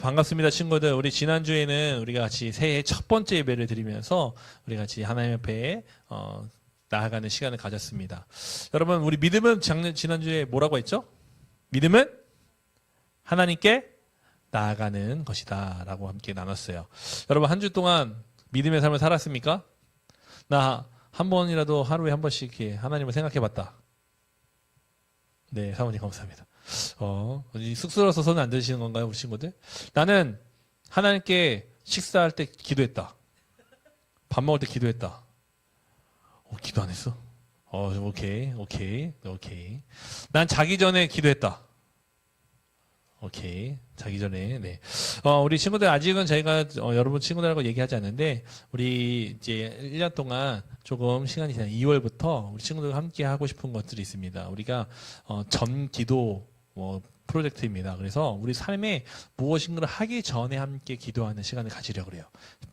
반갑습니다, 친구들. 우리 지난주에는 우리가 같이 새해 첫 번째 예배를 드리면서 우리 같이 하나님 앞에 나아가는 시간을 가졌습니다. 여러분, 우리 믿음은 지난주에 뭐라고 했죠? 믿음은 하나님께 나아가는 것이다 라고 함께 나눴어요. 여러분, 한 주 동안 믿음의 삶을 살았습니까? 나 한 번이라도 하루에 한 번씩 이렇게 하나님을 생각해 봤다. 네, 사모님 감사합니다. 쑥스러워서 손을 안 드시는 건가요, 우리 친구들? 나는 하나님께 식사할 때 기도했다. 밥 먹을 때 기도했다. 기도 안 했어? 오케이. 난 자기 전에 기도했다. 오케이. 자기 전에, 네. 우리 친구들 아직은 저희가, 여러분 친구들하고 얘기하지 않는데, 우리 이제 1년 동안 조금 시간이 지난 2월부터 우리 친구들과 함께 하고 싶은 것들이 있습니다. 우리가, 전기도, 프로젝트입니다. 그래서 우리 삶에 무엇인가를 하기 전에 함께 기도하는 시간을 가지려고 그래요.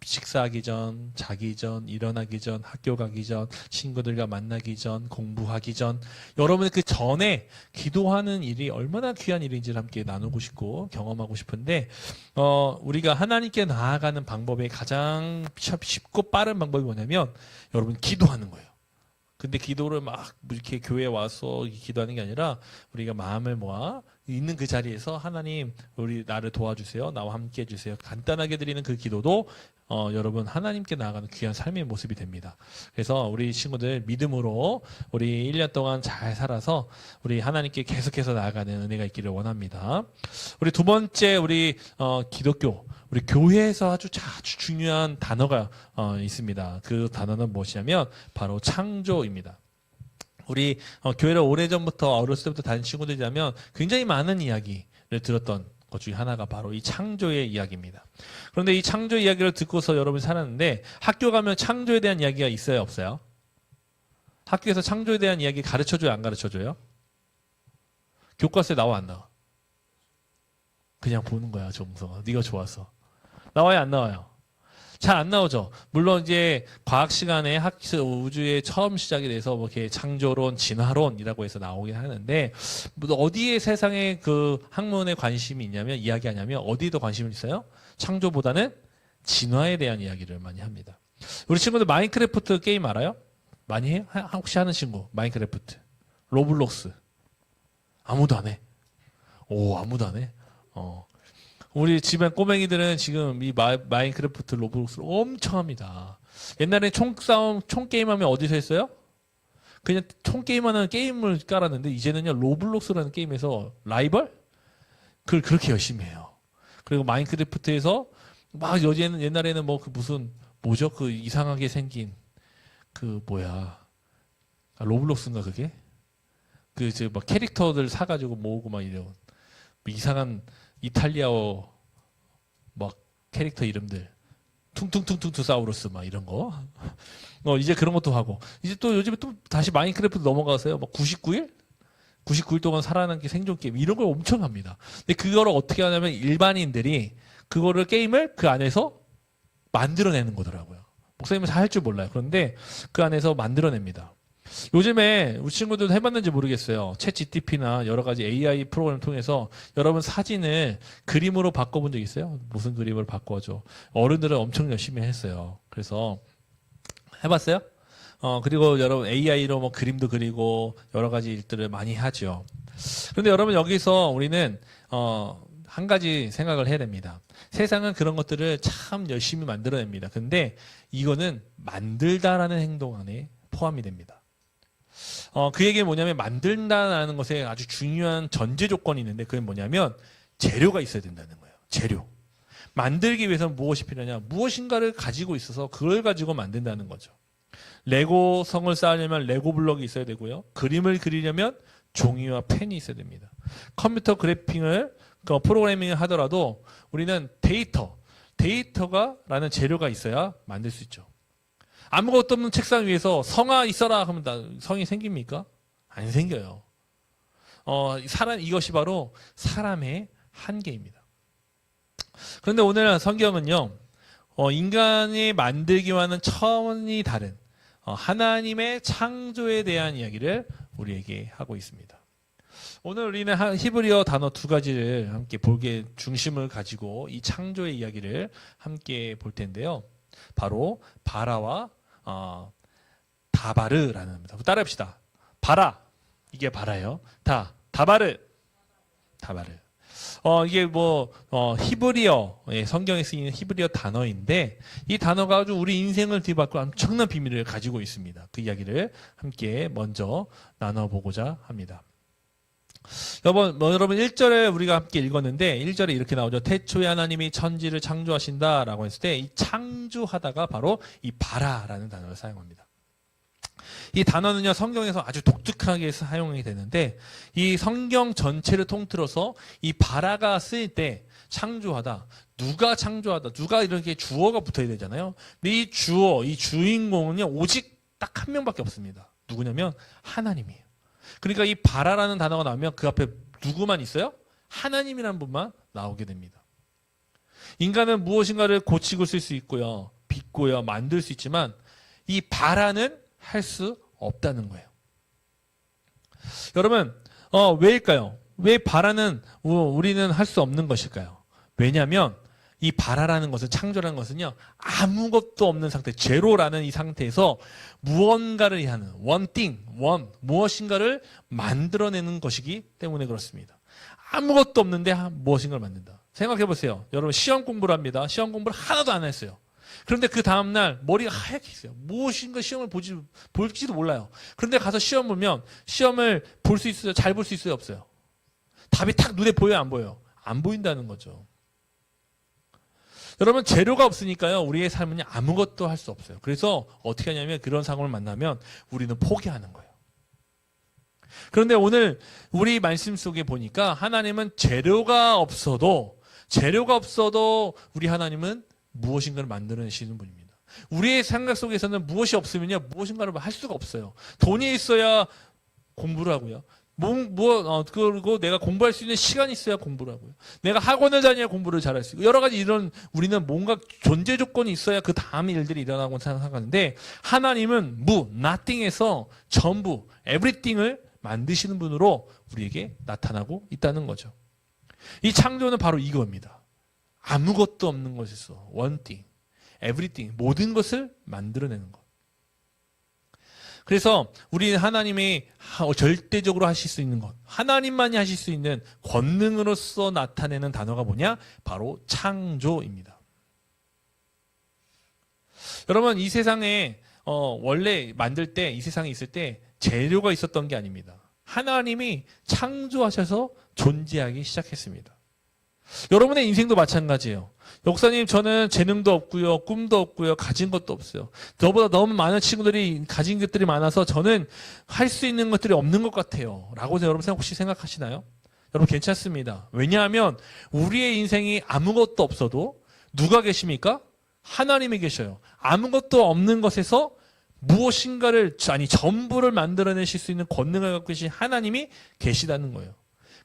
식사하기 전, 자기 전, 일어나기 전, 학교 가기 전, 친구들과 만나기 전, 공부하기 전, 여러분 그 전에 기도하는 일이 얼마나 귀한 일인지를 함께 나누고 싶고 경험하고 싶은데, 우리가 하나님께 나아가는 방법의 가장 쉽고 빠른 방법이 뭐냐면 여러분 기도하는 거예요. 근데 기도를 막 이렇게 교회에 와서 기도하는 게 아니라 우리가 마음을 모아 있는 그 자리에서 하나님 우리 나를 도와주세요. 나와 함께 해주세요. 간단하게 드리는 그 기도도 여러분 하나님께 나아가는 귀한 삶의 모습이 됩니다. 그래서 우리 친구들 믿음으로 우리 1년 동안 잘 살아서 우리 하나님께 계속해서 나아가는 은혜가 있기를 원합니다. 우리 두 번째 우리 기독교 우리 교회에서 아주 중요한 단어가 있습니다. 그 단어는 무엇이냐면 바로 창조입니다. 우리 교회를 오래전부터 어렸을 때부터 다닌 친구들이라면 굉장히 많은 이야기를 들었던 것 중에 하나가 바로 이 창조의 이야기입니다. 그런데 이 창조 이야기를 듣고서 여러분이 살았는데 학교 가면 창조에 대한 이야기가 있어요, 없어요? 학교에서 창조에 대한 이야기 가르쳐줘요, 안 가르쳐줘요? 교과서에 나와 안 나와? 그냥 보는 거야, 정성아. 네가 좋아서. 나와요, 안 나와요? 잘 안 나오죠. 물론 이제 과학 시간에 우주의 처음 시작이 돼서 뭐 이렇게 창조론, 진화론이라고 해서 나오긴 하는데 어디에 세상에 그 학문에 관심이 있냐면 이야기하냐면 어디에 더 관심이 있어요? 창조보다는 진화에 대한 이야기를 많이 합니다. 우리 친구들 마인크래프트 게임 알아요? 많이 해요? 혹시 하는 친구 마인크래프트, 로블록스 아무도 안 해? 아무도 안 해? 우리 집안 꼬맹이들은 지금 이 마인크래프트 로블록스를 엄청 합니다. 옛날에 총 게임하면 어디서 했어요? 그냥 총 게임하는 게임을 깔았는데 이제는요 로블록스라는 게임에서 라이벌? 그걸 그렇게 열심히 해요. 그리고 마인크래프트에서 막 옛날에는 뭐 그 뭐죠? 그 이상하게 생긴 그 로블록스인가 그게? 그 이제 막 캐릭터들 사가지고 모으고 막 이런 이상한 이탈리아어 막 캐릭터 이름들 퉁퉁퉁퉁투사우루스 막 이런 거 이제 그런 것도 하고 이제 또 요즘에 또 다시 마인크래프트 넘어가서요 막 99일 동안 살아남기 생존 게임 이런 걸 엄청 합니다. 근데 그거를 어떻게 하냐면 일반인들이 그거를 게임을 그 안에서 만들어내는 거더라고요. 목사님은 잘 할 줄 몰라요. 그런데 그 안에서 만들어냅니다. 요즘에 우리 친구들도 해봤는지 모르겠어요. 챗 GTP나 여러 가지 AI 프로그램을 통해서 여러분 사진을 그림으로 바꿔본 적 있어요? 무슨 그림을 바꿔줘? 어른들은 엄청 열심히 했어요. 그래서 해봤어요? 그리고 여러분 AI로 뭐 그림도 그리고 여러 가지 일들을 많이 하죠. 그런데 여러분 여기서 우리는 한 가지 생각을 해야 됩니다. 세상은 그런 것들을 참 열심히 만들어냅니다. 근데 이거는 만들다라는 행동 안에 포함이 됩니다. 그 얘기는 뭐냐면 만든다는 것에 아주 중요한 전제 조건이 있는데 그게 뭐냐면 재료가 있어야 된다는 거예요. 재료. 만들기 위해서는 무엇이 필요하냐? 무엇인가를 가지고 있어서 그걸 가지고 만든다는 거죠. 레고 성을 쌓으려면 레고 블럭이 있어야 되고요. 그림을 그리려면 종이와 펜이 있어야 됩니다. 컴퓨터 그래픽을 프로그래밍을 하더라도 우리는 데이터가라는 재료가 있어야 만들 수 있죠. 아무것도 없는 책상 위에서 성아 있어라 하면 성이 생깁니까? 안 생겨요. 이것이 바로 사람의 한계입니다. 그런데 오늘 성경은요, 인간이 만들기와는 차원이 다른 하나님의 창조에 대한 이야기를 우리에게 하고 있습니다. 오늘 우리는 히브리어 단어 두 가지를 함께 볼게 중심을 가지고 이 창조의 이야기를 함께 볼 텐데요. 바로 바라와 다바르라는 겁니다. 따라합시다. 바라, 이게 바라예요. 다바르. 이게 히브리어, 성경에 쓰이는 히브리어 단어인데, 이 단어가 아주 우리 인생을 뒤바꿔 엄청난 비밀을 가지고 있습니다. 그 이야기를 함께 먼저 나눠보고자 합니다. 여러분 1절에 우리가 함께 읽었는데, 1절에 이렇게 나오죠. 태초에 하나님이 천지를 창조하신다라고 했을 때, 이 창조하다가 바로 이 바라라는 단어를 사용합니다. 이 단어는요, 성경에서 아주 독특하게 사용이 되는데, 이 성경 전체를 통틀어서 이 바라가 쓰일 때 창조하다, 누가 창조하다, 누가 이렇게 주어가 붙어야 되잖아요. 근데 이 주어, 이 주인공은요, 오직 딱 한 명밖에 없습니다. 누구냐면 하나님이에요. 그러니까 이 바라라는 단어가 나오면 그 앞에 누구만 있어요? 하나님이라는 분만 나오게 됩니다. 인간은 무엇인가를 고치고 쓸 수 있고요, 빚고요, 만들 수 있지만 이 바라는 할 수 없다는 거예요. 여러분, 왜일까요? 왜 바라는 우리는 할 수 없는 것일까요? 왜냐하면 이 바라라는 것은, 창조라는 것은요, 아무것도 없는 상태, 제로라는 이 상태에서 무언가를 하는 무엇인가를 만들어내는 것이기 때문에 그렇습니다. 아무것도 없는데 무엇인가를 만든다. 생각해 보세요. 여러분, 시험 공부를 합니다. 시험 공부를 하나도 안 했어요. 그런데 그 다음날 머리가 하얗게 있어요. 무엇인가 시험을 볼지도 몰라요. 그런데 가서 시험 보면 시험을 볼 수 있어요? 잘 볼 수 있어요? 없어요? 답이 탁 눈에 보여요? 안 보여요? 안 보인다는 거죠. 여러분, 재료가 없으니까요, 우리의 삶은 아무것도 할 수 없어요. 그래서 어떻게 하냐면, 그런 상황을 만나면 우리는 포기하는 거예요. 그런데 오늘 우리 말씀 속에 보니까 하나님은 재료가 없어도 우리 하나님은 무엇인가를 만들어내시는 분입니다. 우리의 생각 속에서는 무엇이 없으면요, 무엇인가를 할 수가 없어요. 돈이 있어야 공부를 하고요. 그리고 내가 공부할 수 있는 시간이 있어야 공부를 하고요. 내가 학원을 다녀야 공부를 잘할 수 있고, 여러 가지 우리는 뭔가 존재 조건이 있어야 그 다음 일들이 일어나고 생각하는데, 하나님은 nothing에서 전부, everything을 만드시는 분으로 우리에게 나타나고 있다는 거죠. 이 창조는 바로 이겁니다. 아무것도 없는 것에서 one thing, everything, 모든 것을 만들어내는 것. 그래서 우리는 하나님이 절대적으로 하실 수 있는 것, 하나님만이 하실 수 있는 권능으로서 나타내는 단어가 뭐냐? 바로 창조입니다. 여러분, 이 세상에 원래 만들 때, 이 세상에 있을 때 재료가 있었던 게 아닙니다. 하나님이 창조하셔서 존재하기 시작했습니다. 여러분의 인생도 마찬가지예요. 목사님, 저는 재능도 없고요, 꿈도 없고요, 가진 것도 없어요. 저보다 너무 많은 친구들이 가진 것들이 많아서 저는 할 수 있는 것들이 없는 것 같아요. 라고 여러분 혹시 생각하시나요? 여러분, 괜찮습니다. 왜냐하면 우리의 인생이 아무것도 없어도 누가 계십니까? 하나님이 계셔요. 아무것도 없는 것에서 전부를 만들어내실 수 있는 권능을 갖고 계신 하나님이 계시다는 거예요.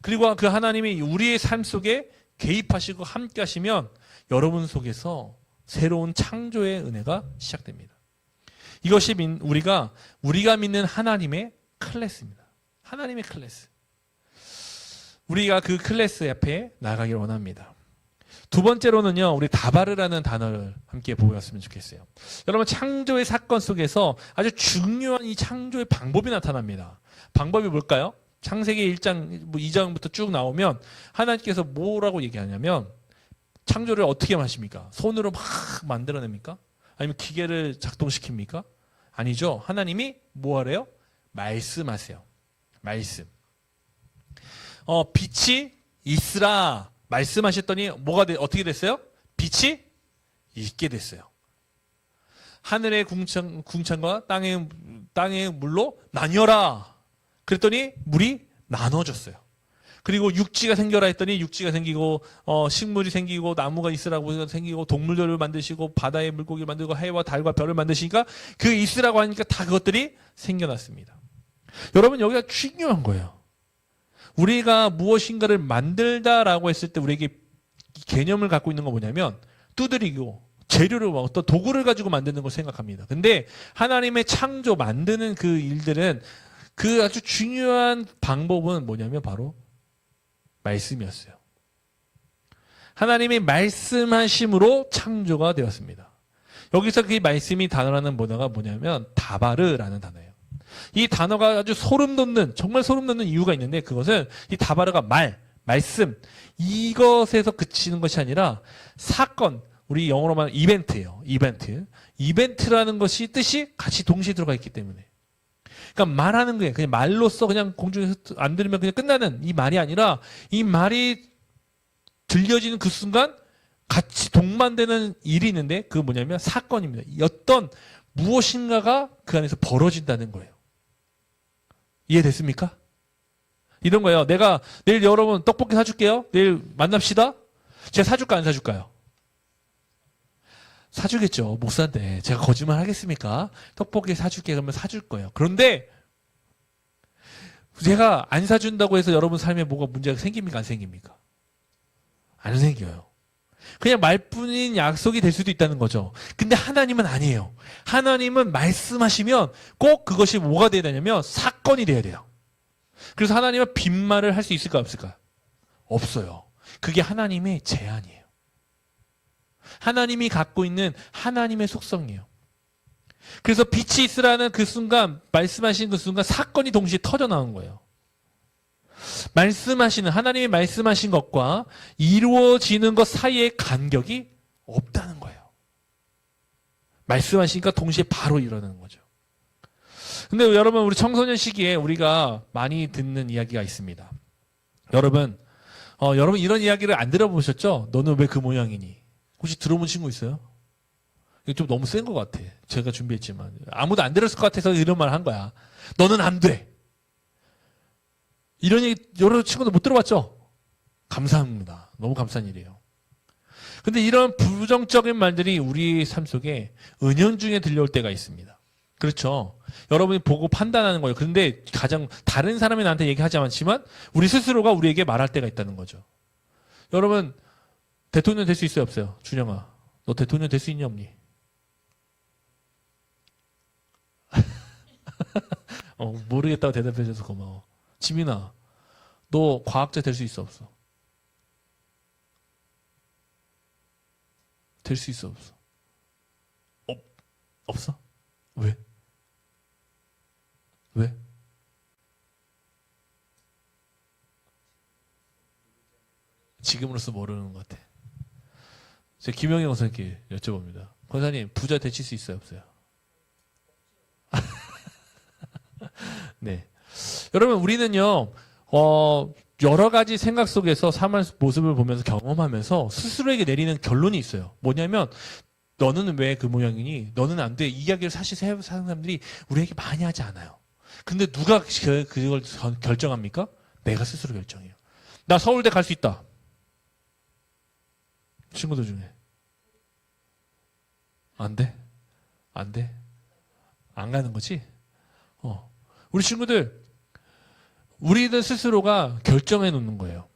그리고 그 하나님이 우리의 삶 속에 개입하시고 함께 하시면 여러분 속에서 새로운 창조의 은혜가 시작됩니다. 이것이 우리가 믿는 하나님의 클래스입니다. 하나님의 클래스. 우리가 그 클래스 앞에 나가기를 원합니다. 두 번째로는요, 우리 다바르라는 단어를 함께 보았으면 좋겠어요. 여러분, 창조의 사건 속에서 아주 중요한 이 창조의 방법이 나타납니다. 방법이 뭘까요? 창세기 1장, 2장부터 쭉 나오면 하나님께서 뭐라고 얘기하냐면, 창조를 어떻게 하십니까? 손으로 막 만들어냅니까? 아니면 기계를 작동시킵니까? 아니죠. 하나님이 뭐 하래요? 말씀하세요. 말씀. 빛이 있으라 말씀하셨더니 어떻게 됐어요? 빛이 있게 됐어요. 하늘의 궁창과 땅의 물로 나뉘어라. 그랬더니 물이 나눠졌어요. 그리고 육지가 생겨라 했더니 육지가 생기고, 식물이 생기고, 나무가 있으라고 생기고, 동물들을 만드시고, 바다의 물고기를 만들고, 해와 달과 별을 만드시니까 그 있으라고 하니까 다 그것들이 생겨났습니다. 여러분, 여기가 중요한 거예요. 우리가 무엇인가를 만들다라고 했을 때 우리에게 개념을 갖고 있는 건 뭐냐면, 두드리고, 재료를 어떤 도구를 가지고 만드는 걸 생각합니다. 근데 하나님의 창조, 만드는 그 일들은 그 아주 중요한 방법은 뭐냐면 바로 말씀이었어요. 하나님이 말씀하심으로 창조가 되었습니다. 여기서 그 말씀이 단어라는 단어가 뭐냐면 다바르라는 단어예요. 이 단어가 아주 소름 돋는, 정말 소름 돋는 이유가 있는데, 그것은 이 다바르가 말씀, 이것에서 그치는 것이 아니라 사건, 우리 영어로 말하면 이벤트예요. 이벤트라는 것이 뜻이 같이 동시에 들어가 있기 때문에. 그러니까 말하는 거예요. 그냥 말로써 그냥 공중에서 안 들으면 그냥 끝나는 이 말이 아니라, 이 말이 들려지는 그 순간 같이 동반되는 일이 있는데, 그게 뭐냐면 사건입니다. 어떤 무엇인가가 그 안에서 벌어진다는 거예요. 이해됐습니까? 이런 거예요. 내가 내일 여러분 떡볶이 사줄게요. 내일 만납시다. 제가 사줄까 안 사줄까요? 사주겠죠. 못 산대. 제가 거짓말 하겠습니까? 떡볶이 사줄게 그러면 사줄 거예요. 그런데 제가 안 사준다고 해서 여러분 삶에 뭐가 문제가 생깁니까? 안 생깁니까? 안 생겨요. 그냥 말뿐인 약속이 될 수도 있다는 거죠. 근데 하나님은 아니에요. 하나님은 말씀하시면 꼭 그것이 뭐가 돼야 되냐면 사건이 돼야 돼요. 그래서 하나님은 빈말을 할 수 있을까 없을까? 없어요. 그게 하나님의 제한이에요. 하나님이 갖고 있는 하나님의 속성이에요. 그래서 빛이 있으라는 그 순간, 말씀하신 그 순간 사건이 동시에 터져 나온 거예요. 하나님이 말씀하신 것과 이루어지는 것 사이의 간격이 없다는 거예요. 말씀하시니까 동시에 바로 일어나는 거죠. 근데 여러분, 우리 청소년 시기에 우리가 많이 듣는 이야기가 있습니다. 여러분 이런 이야기를 안 들어보셨죠? 너는 왜 그 모양이니? 혹시 들어본 친구 있어요? 이거 좀 너무 센 것 같아. 제가 준비했지만 아무도 안 들었을 것 같아서 이런 말 한 거야. 너는 안 돼. 이런 얘기 여러 친구들 못 들어봤죠? 감사합니다. 너무 감사한 일이에요. 근데 이런 부정적인 말들이 우리 삶 속에 은연중에 들려올 때가 있습니다. 그렇죠? 여러분이 보고 판단하는 거예요. 그런데 가장 다른 사람이 나한테 얘기하지 않지만 우리 스스로가 우리에게 말할 때가 있다는 거죠. 여러분 대통령 될 수 있어요? 없어요? 준영아, 너 대통령 될 수 있니 없니? 모르겠다고 대답해줘서 고마워. 지민아, 너 과학자 될 수 있어 없어? 될 수 있어 없어? 없어? 왜? 왜? 지금으로서 모르는 것 같아. 제가 김영희 권사님께 여쭤봅니다. 권사님, 부자 되실 수 있어요 없어요? 네. 여러분, 우리는요, 여러 가지 생각 속에서 삶의 모습을 보면서 경험하면서 스스로에게 내리는 결론이 있어요. 뭐냐면, 너는 왜 그 모양이니? 너는 안 돼. 이 이야기를 사실 사는 사람들이 우리에게 많이 하지 않아요. 근데 누가 그걸 결정합니까? 내가 스스로 결정해요. 나 서울대 갈 수 있다. 친구들 중에. 안 돼? 안 돼? 안 가는 거지? 우리 친구들, 우리들 스스로가 결정해 놓는 거예요.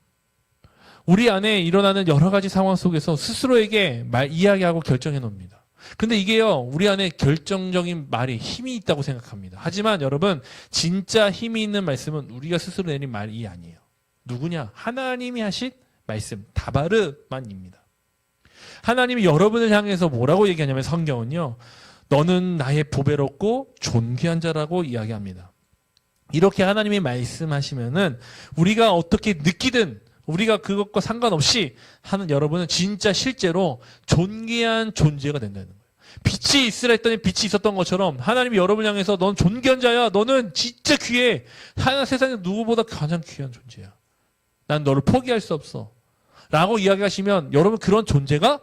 우리 안에 일어나는 여러 가지 상황 속에서 스스로에게 이야기하고 결정해 놓습니다. 근데 이게요, 우리 안에 결정적인 말이 힘이 있다고 생각합니다. 하지만 여러분, 진짜 힘이 있는 말씀은 우리가 스스로 내린 말이 아니에요. 누구냐? 하나님이 하신 말씀, 다바르만입니다. 하나님이 여러분을 향해서 뭐라고 얘기하냐면 성경은요, 너는 나의 보배롭고 존귀한 자라고 이야기합니다. 이렇게 하나님이 말씀하시면은 우리가 어떻게 느끼든 우리가 그것과 상관없이 하는 여러분은 진짜 실제로 존귀한 존재가 된다는 거예요. 빛이 있으라 했더니 빛이 있었던 것처럼 하나님이 여러분을 향해서 넌 존귀한 자야. 너는 진짜 귀해. 하나 세상에 누구보다 가장 귀한 존재야. 난 너를 포기할 수 없어. 라고 이야기하시면 여러분 그런 존재가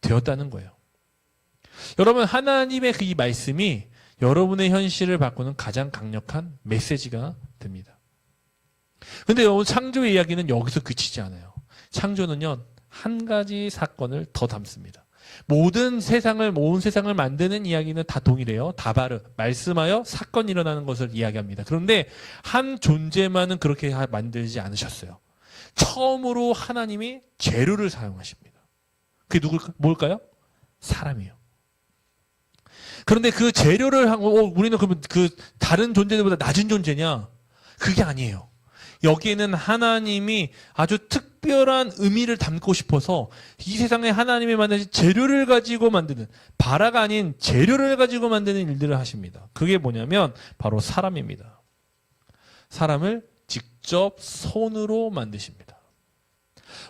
되었다는 거예요. 여러분 하나님의 그 이 말씀이 여러분의 현실을 바꾸는 가장 강력한 메시지가 됩니다. 근데 오늘 창조의 이야기는 여기서 그치지 않아요. 창조는요, 한 가지 사건을 더 담습니다. 온 세상을 만드는 이야기는 다 동일해요. 다바르, 말씀하여 사건이 일어나는 것을 이야기합니다. 그런데 한 존재만은 그렇게 만들지 않으셨어요. 처음으로 하나님이 재료를 사용하십니다. 그게 뭘까요? 사람이에요. 그런데 그 재료를 우리는 그러면 그 다른 존재들보다 낮은 존재냐? 그게 아니에요. 여기에는 하나님이 아주 특별한 의미를 담고 싶어서 이 세상에 하나님이 만드신 재료를 가지고 만드는, 바라가 아닌 재료를 가지고 만드는 일들을 하십니다. 그게 뭐냐면 바로 사람입니다. 사람을 직접 손으로 만드십니다.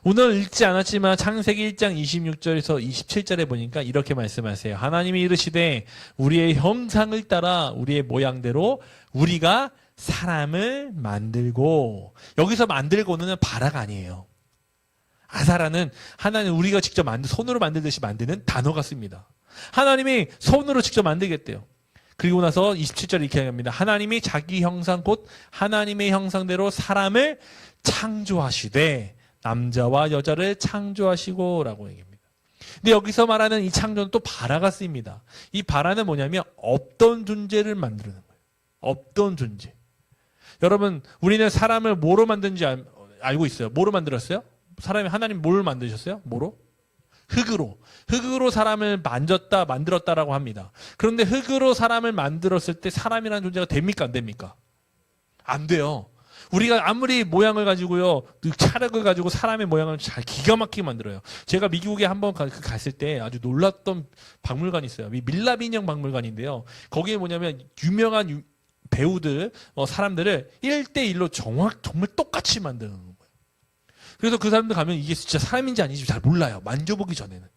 오늘 읽지 않았지만 창세기 1장 26절에서 27절에 보니까 이렇게 말씀하세요. 하나님이 이르시되 우리의 형상을 따라 우리의 모양대로 우리가 사람을 만들고, 여기서 만들고는 바라가 아니에요. 아사라는 하나님 우리가 직접 손으로 만들듯이 만드는 단어가 씁니다. 하나님이 손으로 직접 만들겠대요. 그리고 나서 27절 이렇게 합니다. 하나님이 자기 형상 곧 하나님의 형상대로 사람을 창조하시되 남자와 여자를 창조하시고 라고 얘기합니다. 근데 여기서 말하는 이 창조는 또 바라가 쓰입니다. 이 바라는 뭐냐면 없던 존재를 만드는 거예요. 없던 존재. 여러분, 우리는 사람을 뭐로 만든지 알고 있어요. 뭐로 만들었어요? 하나님 뭘 만드셨어요? 뭐로? 흙으로. 흙으로 사람을 만들었다라고 합니다. 그런데 흙으로 사람을 만들었을 때 사람이라는 존재가 됩니까? 안 됩니까? 안 돼요. 우리가 아무리 모양을 가지고요, 차력을 가지고 사람의 모양을 잘 기가 막히게 만들어요. 제가 미국에 한번 갔을 때 아주 놀랐던 박물관이 있어요. 밀라빈형 박물관인데요. 거기에 뭐냐면 유명한 배우들, 사람들을 1대1로 정말 똑같이 만드는 거예요. 그래서 그 사람들 가면 이게 진짜 사람인지 아닌지 잘 몰라요. 만져보기 전에는.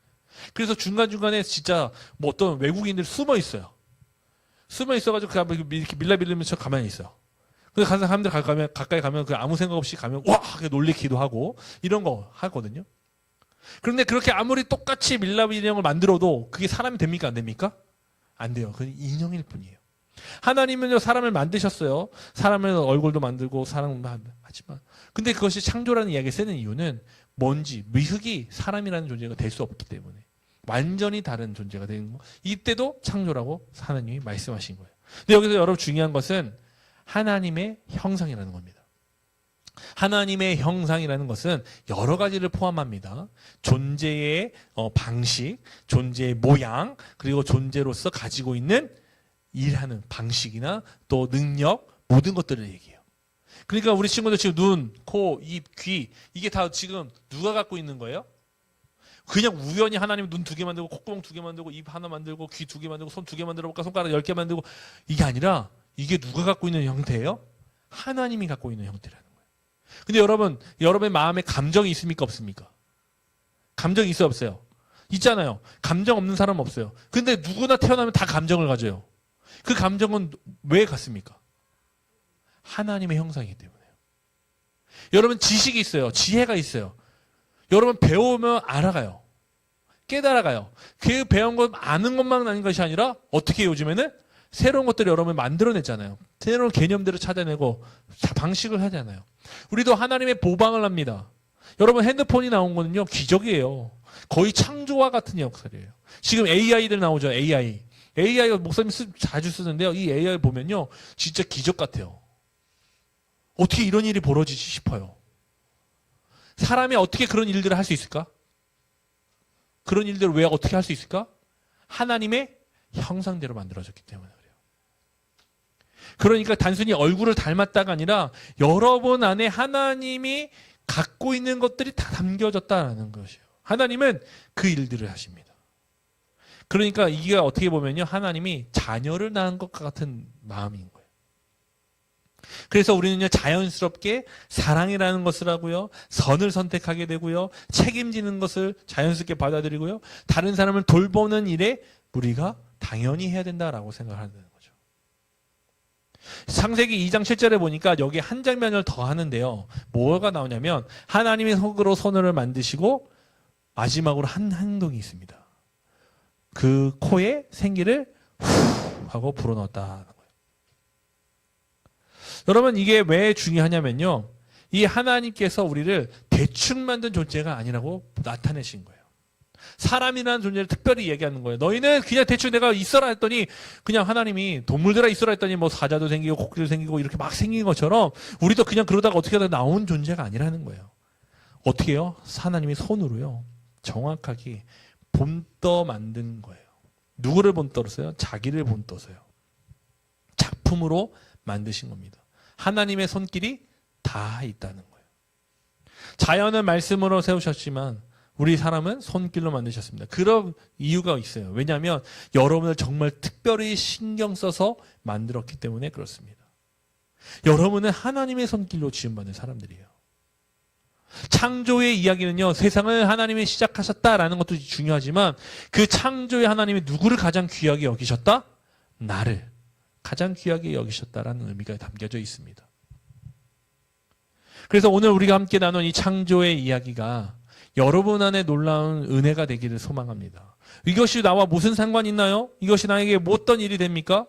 그래서 중간중간에 진짜 뭐 어떤 외국인들 숨어 있어요. 숨어 있어가지고 이렇게 밀라밀리면서 가만히 있어요. 그래서 가서 사람들 가까이 가면 아무 생각 없이 가면 와! 하게 놀래기도 하고 이런 거 하거든요. 그런데 그렇게 아무리 똑같이 밀라밀리형을 만들어도 그게 사람이 됩니까? 안 됩니까? 안 돼요. 그건 인형일 뿐이에요. 하나님은요, 사람을 만드셨어요. 사람의 얼굴도 만들고 하지만 근데 그것이 창조라는 이야기를 쓰는 이유는 흙이 사람이라는 존재가 될 수 없기 때문에 완전히 다른 존재가 되는 거. 이때도 창조라고 하나님이 말씀하신 거예요. 근데 여기서 여러분 중요한 것은 하나님의 형상이라는 겁니다. 하나님의 형상이라는 것은 여러 가지를 포함합니다. 존재의 방식, 존재의 모양, 그리고 존재로서 가지고 있는 일하는 방식이나 또 능력, 모든 것들을 얘기해요. 그러니까 우리 친구들 지금 눈, 코, 입, 귀, 이게 다 지금 누가 갖고 있는 거예요? 그냥 우연히 하나님이 눈 2개 만들고 콧구멍 2개 만들고 입 하나 만들고 귀 2개 만들고 손 2개 만들어 볼까, 손가락 10개 만들고, 이게 아니라 이게 누가 갖고 있는 형태예요? 하나님이 갖고 있는 형태라는 거예요. 근데 여러분의 마음에 감정이 있습니까? 없습니까? 감정이 있어요? 없어요? 있잖아요. 감정 없는 사람 없어요. 근데 누구나 태어나면 다 감정을 가져요. 그 감정은 왜 갔습니까? 하나님의 형상이기 때문에요. 여러분 지식이 있어요. 지혜가 있어요. 여러분 배우면 알아가요. 깨달아가요. 그 배운 것 아는 것만 아닌 것이 아니라 어떻게 요즘에는 새로운 것들을 여러분 만들어냈잖아요. 새로운 개념들을 찾아내고 방식을 하잖아요. 우리도 하나님의 보방을 합니다. 여러분 핸드폰이 나온 거는요 기적이에요. 거의 창조와 같은 역할이에요. 지금 AI들 나오죠. AI가 목사님 자주 쓰는데요. 이 AI 보면요 진짜 기적 같아요. 어떻게 이런 일이 벌어지지 싶어요. 사람이 어떻게 그런 일들을 할 수 있을까? 그런 일들을 왜 어떻게 할 수 있을까? 하나님의 형상대로 만들어졌기 때문에 그래요. 그러니까 단순히 얼굴을 닮았다가 아니라 여러분 안에 하나님이 갖고 있는 것들이 다 담겨졌다는 것이에요. 하나님은 그 일들을 하십니다. 그러니까 이게 어떻게 보면요 하나님이 자녀를 낳은 것 같은 마음인 거예요. 그래서 우리는요 자연스럽게 사랑이라는 것을 하고요, 선을 선택하게 되고요, 책임지는 것을 자연스럽게 받아들이고요, 다른 사람을 돌보는 일에 우리가 당연히 해야 된다라고 생각하는 거죠. 창세기 2장 7절에 보니까 여기 한 장면을 더 하는데요. 뭐가 나오냐면 하나님이 흙으로 손을 만드시고 마지막으로 한 행동이 있습니다. 그 코에 생기를 후 하고 불어넣었다는 거예요. 여러분 이게 왜 중요하냐면요. 이 하나님께서 우리를 대충 만든 존재가 아니라고 나타내신 거예요. 사람이라는 존재를 특별히 얘기하는 거예요. 너희는 그냥 대충 내가 있어라 했더니 그냥 하나님이 동물들아 있어라 했더니 뭐 사자도 생기고 코끼리도 생기고 이렇게 막 생긴 것처럼 우리도 그냥 그러다가 어떻게 하다 나온 존재가 아니라는 거예요. 어떻게 해요? 하나님이 손으로요. 정확하게 본떠 만든 거예요. 누구를 본떠서요? 자기를 본떠서요. 작품으로 만드신 겁니다. 하나님의 손길이 다 있다는 거예요. 자연을 말씀으로 세우셨지만 우리 사람은 손길로 만드셨습니다. 그런 이유가 있어요. 왜냐하면 여러분을 정말 특별히 신경 써서 만들었기 때문에 그렇습니다. 여러분은 하나님의 손길로 지음받은 사람들이에요. 창조의 이야기는요, 세상을 하나님이 시작하셨다라는 것도 중요하지만 그 창조의 하나님이 누구를 가장 귀하게 여기셨다? 나를 가장 귀하게 여기셨다라는 의미가 담겨져 있습니다. 그래서 오늘 우리가 함께 나눈 이 창조의 이야기가 여러분 안에 놀라운 은혜가 되기를 소망합니다. 이것이 나와 무슨 상관이 있나요? 이것이 나에게 어떤 일이 됩니까?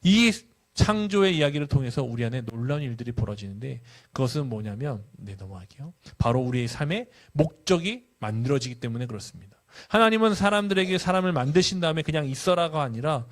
이 창조의 이야기를 통해서 우리 안에 놀라운 일들이 벌어지는데 그것은 뭐냐면 넘어갈게요. 바로 우리의 삶의 목적이 만들어지기 때문에 그렇습니다. 하나님은 사람들에게 사람을 만드신 다음에 그냥 있어라가 아니라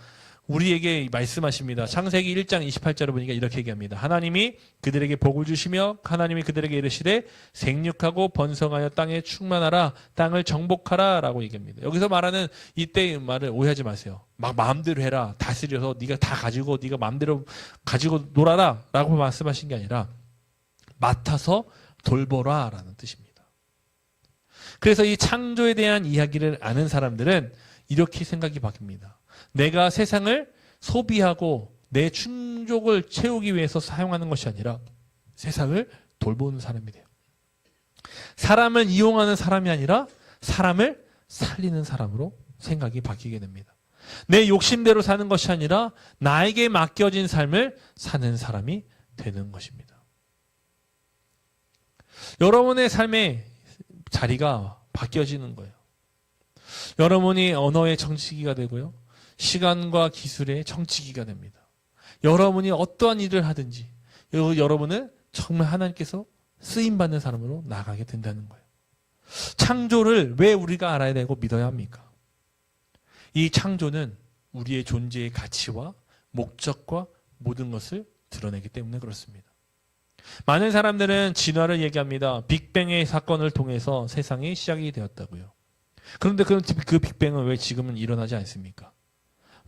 우리에게 말씀하십니다. 창세기 1장 28절을 보니까 이렇게 얘기합니다. 하나님이 그들에게 복을 주시며 하나님이 그들에게 이르시되 생육하고 번성하여 땅에 충만하라 땅을 정복하라 라고 얘기합니다. 여기서 말하는 이때의 말을 오해하지 마세요. 막 마음대로 해라. 다스려서 네가 다 가지고 네가 마음대로 가지고 놀아라 라고 말씀하신 게 아니라 맡아서 돌보라 라는 뜻입니다. 그래서 이 창조에 대한 이야기를 아는 사람들은 이렇게 생각이 바뀝니다. 내가 세상을 소비하고 내 충족을 채우기 위해서 사용하는 것이 아니라 세상을 돌보는 사람이 돼요. 사람을 이용하는 사람이 아니라 사람을 살리는 사람으로 생각이 바뀌게 됩니다. 내 욕심대로 사는 것이 아니라 나에게 맡겨진 삶을 사는 사람이 되는 것입니다. 여러분의 삶의 자리가 바뀌어지는 거예요. 여러분이 언어의 정치기가 되고요. 시간과 기술의 정치기가 됩니다. 여러분이 어떠한 일을 하든지 여러분은 정말 하나님께서 쓰임받는 사람으로 나가게 된다는 거예요. 창조를 왜 우리가 알아야 되고 믿어야 합니까? 이 창조는 우리의 존재의 가치와 목적과 모든 것을 드러내기 때문에 그렇습니다. 많은 사람들은 진화를 얘기합니다. 빅뱅의 사건을 통해서 세상이 시작이 되었다고요. 그런데 그 빅뱅은 왜 지금은 일어나지 않습니까?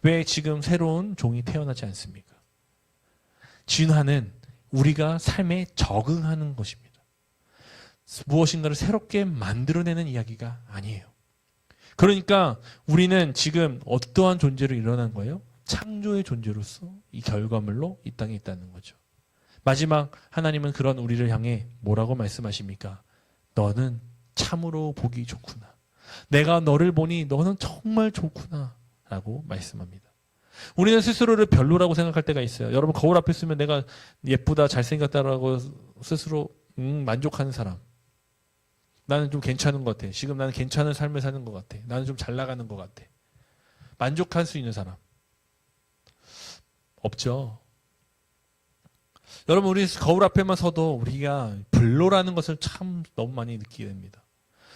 왜 지금 새로운 종이 태어나지 않습니까? 진화는 우리가 삶에 적응하는 것입니다. 무엇인가를 새롭게 만들어내는 이야기가 아니에요. 그러니까 우리는 지금 어떠한 존재로 일어난 거예요? 창조의 존재로서 이 결과물로 이 땅에 있다는 거죠. 마지막 하나님은 그런 우리를 향해 뭐라고 말씀하십니까? 너는 참으로 보기 좋구나. 내가 너를 보니 너는 정말 좋구나 라고 말씀합니다. 우리는 스스로를 별로라고 생각할 때가 있어요. 여러분 거울 앞에 있으면 내가 예쁘다 잘생겼다라고 스스로 만족하는 사람. 나는 좀 괜찮은 것 같아. 지금 나는 괜찮은 삶을 사는 것 같아. 나는 좀 잘 나가는 것 같아. 만족할 수 있는 사람. 없죠. 여러분 우리 거울 앞에만 서도 우리가 별로라는 것을 참 너무 많이 느끼게 됩니다.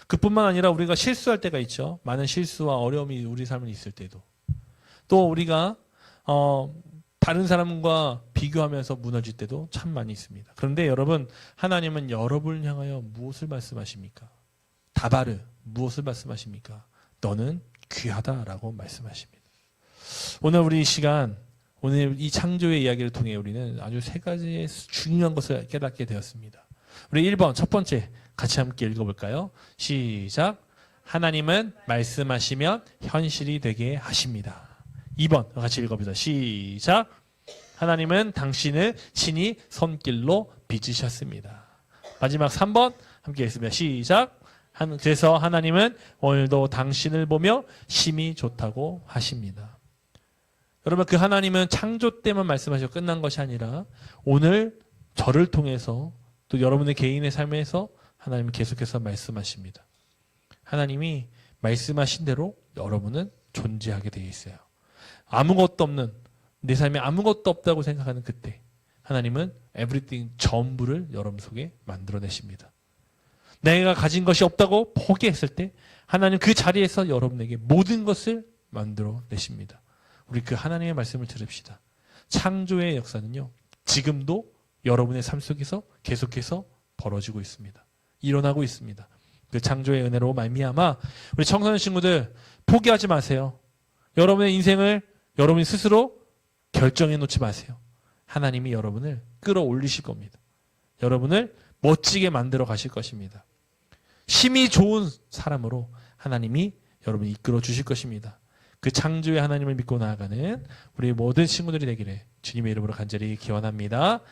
그뿐만 아니라 우리가 실수할 때가 있죠. 많은 실수와 어려움이 우리 삶에 있을 때도. 또 우리가 다른 사람과 비교하면서 무너질 때도 참 많이 있습니다. 그런데 여러분 하나님은 여러분을 향하여 무엇을 말씀하십니까? 다바르 무엇을 말씀하십니까? 너는 귀하다라고 말씀하십니다. 오늘 우리 이 시간 오늘 이 창조의 이야기를 통해 우리는 아주 세 가지의 중요한 것을 깨닫게 되었습니다. 우리 1번 첫 번째 같이 함께 읽어볼까요? 시작. 하나님은 말씀하시면 현실이 되게 하십니다. 2번 같이 읽어봅니다. 시작. 하나님은 당신을 친히 손길로 빚으셨습니다. 마지막 3번 함께 읽습니다. 시작. 그래서 하나님은 오늘도 당신을 보며 심히 좋다고 하십니다. 여러분 그 하나님은 창조 때만 말씀하시고 끝난 것이 아니라 오늘 저를 통해서 또 여러분의 개인의 삶에서 하나님은 계속해서 말씀하십니다. 하나님이 말씀하신 대로 여러분은 존재하게 되어 있어요. 아무것도 없는 내 삶에 아무것도 없다고 생각하는 그때 하나님은 everything 전부를 여러분 속에 만들어내십니다. 내가 가진 것이 없다고 포기했을 때 하나님 그 자리에서 여러분에게 모든 것을 만들어내십니다. 우리 그 하나님의 말씀을 들읍시다. 창조의 역사는요. 지금도 여러분의 삶 속에서 계속해서 벌어지고 있습니다. 일어나고 있습니다. 그 창조의 은혜로 말미암아 우리 청소년 친구들 포기하지 마세요. 여러분의 인생을 여러분이 스스로 결정해 놓지 마세요. 하나님이 여러분을 끌어올리실 겁니다. 여러분을 멋지게 만들어 가실 것입니다. 힘이 좋은 사람으로 하나님이 여러분을 이끌어 주실 것입니다. 그 창조의 하나님을 믿고 나아가는 우리 모든 친구들이 되기를 주님의 이름으로 간절히 기원합니다.